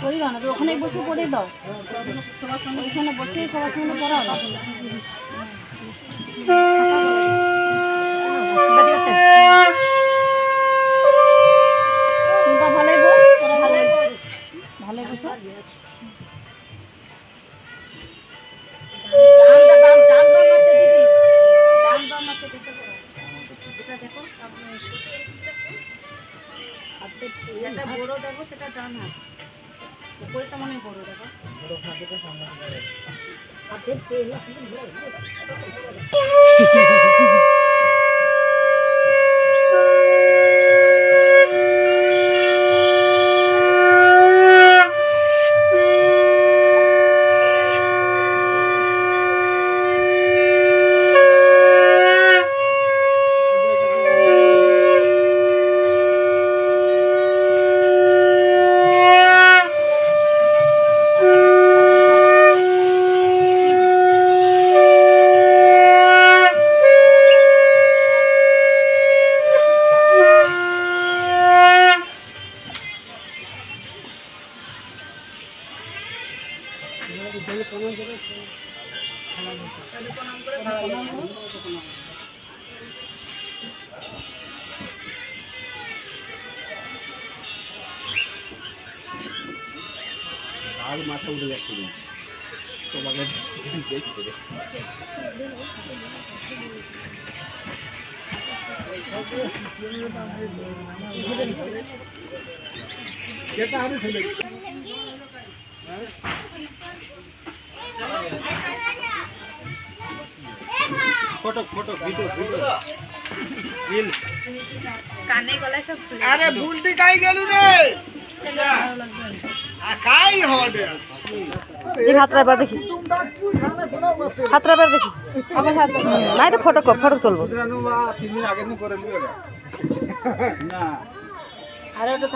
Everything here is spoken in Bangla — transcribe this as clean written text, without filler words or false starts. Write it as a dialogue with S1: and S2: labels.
S1: পড়িবা না তো ওখানে বসে পড়ে দাও, ওইখানে বসে সবার সঙ্গে পড়াও। ভালোই বল, তোরা ভালোই ভালো বসো। যেটা বড় দেখো সেটা ডান হাত, উপরেটা মনে বড় দেখো।
S2: আজ মাথা উঠে যাচ্ছে তোমাকে দেখতে যেটা আমি ছেলে photo photo video video reels
S1: কানে গলায় সব খুলে।
S2: আরে ভুলটি কাই গেলু রে কাই হডে
S3: এই হাতরা বার দেখি, হাতরা বার দেখি,
S1: আবার হাত
S3: নাই তো ফটো তুলবো।
S2: 3 দিন আগে করে নিয়ে না
S1: আর ওটা